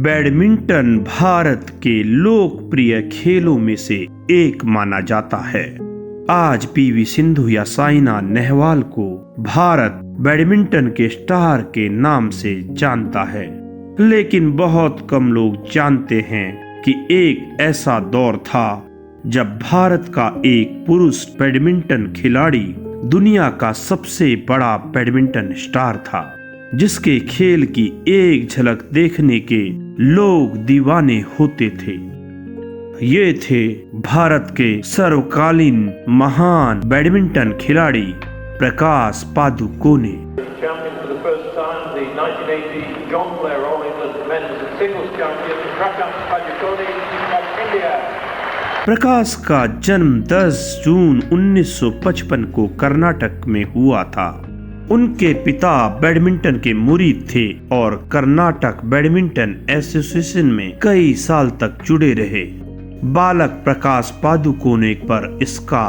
Badminton Bharat के लोकप्रिय खेलों में से एक माना जाता है। आज पीवी सिंधु या साइना नेहवाल को भारत बैडमिंटन के स्टार के नाम से जानता है, लेकिन बहुत कम लोग जानते हैं कि एक ऐसा दौर था जब भारत का एक पुरुष बैडमिंटन खिलाड़ी दुनिया का सबसे बड़ा बैडमिंटन स्टार था, जिसके खेल की एक झलक देखने के लोग दीवाने होते थे। ये थे भारत के सर्वकालीन महान बैडमिंटन खिलाड़ी प्रकाश पादुकोणे। प्रकाश का जन्म 10 जून 1955 को कर्नाटक में हुआ था। उनके पिता बैडमिंटन के मुरीद थे और कर्नाटक बैडमिंटन एसोसिएशन में कई साल तक जुड़े रहे। बालक प्रकाश पादुकोणे पर इसका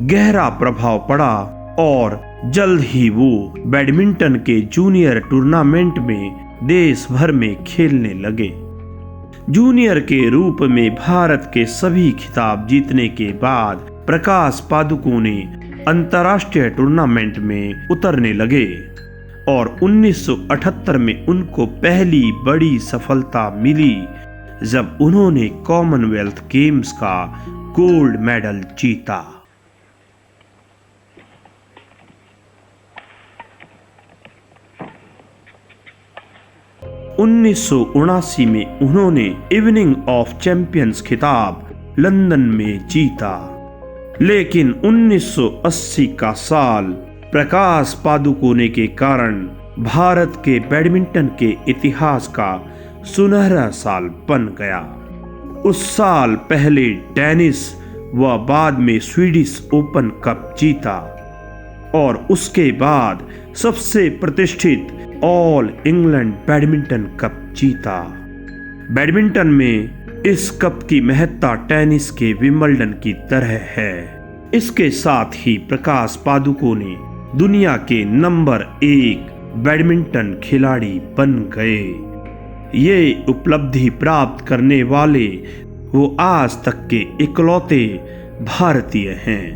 गहरा प्रभाव पड़ा और जल्द ही वो बैडमिंटन के जूनियर टूर्नामेंट में देश भर में खेलने लगे। जूनियर के रूप में भारत के सभी खिताब जीतने के बाद प्रकाश पादुकोणे अंतर्राष्ट्रीय टूर्नामेंट में उतरने लगे और 1978 में उनको पहली बड़ी सफलता मिली जब उन्होंने कॉमनवेल्थ गेम्स का गोल्ड मेडल जीता। उन्नीस में उन्होंने इवनिंग ऑफ चैंपियंस खिताब लंदन में जीता, लेकिन 1980 का साल प्रकाश पादुकोणे के कारण भारत के बैडमिंटन के इतिहास का सुनहरा साल बन गया। उस साल पहले डेनिस व बाद में स्वीडिश ओपन कप जीता और उसके बाद सबसे प्रतिष्ठित ऑल इंग्लैंड बैडमिंटन कप जीता। बैडमिंटन में इस कप की महत्ता टेनिस के विंबलडन की तरह है। इसके साथ ही प्रकाश पादुकोणे दुनिया के नंबर 1 बैडमिंटन खिलाड़ी बन गए। ये उपलब्धि प्राप्त करने वाले वो आज तक के इकलौते भारतीय हैं।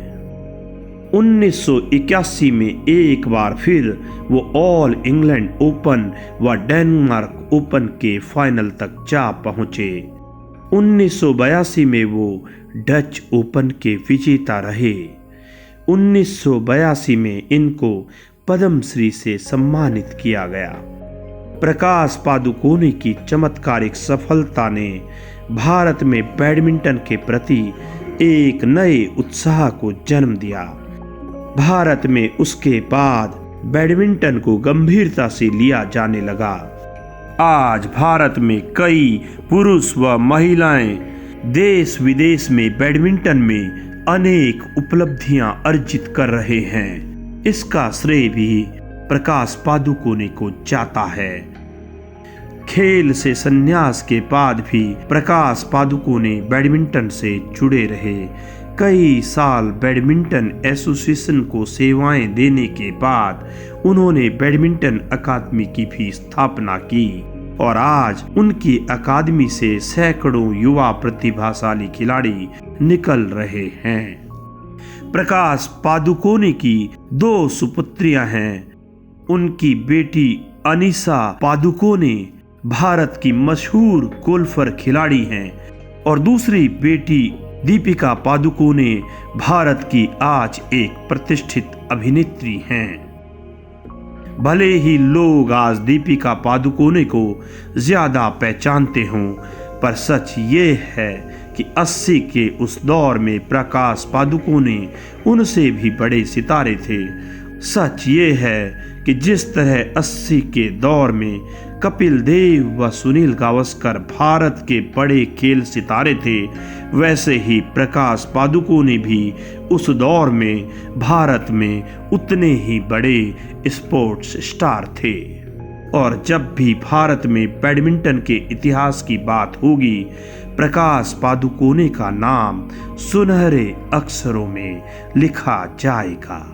1981 में एक बार फिर वो ऑल इंग्लैंड ओपन व डेनमार्क ओपन के फाइनल तक जा पहुंचे। 1982 में वो डच ओपन के विजेता रहे। 1982 में इनको पद्मश्री से सम्मानित किया गया। प्रकाश पादुकोणे की चमत्कारिक सफलता ने भारत में बैडमिंटन के प्रति एक नए उत्साह को जन्म दिया। भारत में उसके बाद बैडमिंटन को गंभीरता से लिया जाने लगा। आज भारत में कई पुरुष व महिलाएं देश विदेश में बैडमिंटन में अनेक उपलब्धियां अर्जित कर रहे हैं। इसका श्रेय भी प्रकाश पादुकोणे को जाता है। खेल से संन्यास के बाद भी प्रकाश पादुकोणे बैडमिंटन से जुड़े रहे। कई साल बैडमिंटन एसोसिएशन को सेवाएं देने के बाद उन्होंने बैडमिंटन अकादमी की भी स्थापना की और आज उनकी अकादमी से सैकड़ों युवा प्रतिभाशाली खिलाड़ी निकल रहे हैं। प्रकाश पादुकोणे की 2 सुपुत्रियां हैं। उनकी बेटी अनीसा पादुकोणे भारत की मशहूर गोल्फर खिलाड़ी हैं और दूसरी बेटी दीपिका पादुकोणे भारत की आज एक प्रतिष्ठित अभिनेत्री हैं। भले ही लोग आज दीपिका पादुकोणे को ज्यादा पहचानते हों, पर सच ये है कि 80 के उस दौर में प्रकाश पादुकोणे उनसे भी बड़े सितारे थे। सच ये है कि जिस तरह 80 के दौर में कपिल देव व सुनील गावस्कर भारत के बड़े खेल सितारे थे, वैसे ही प्रकाश पादुकोणे भी उस दौर में भारत में उतने ही बड़े स्पोर्ट्स स्टार थे। और जब भी भारत में बैडमिंटन के इतिहास की बात होगी, प्रकाश पादुकोणे का नाम सुनहरे अक्षरों में लिखा जाएगा।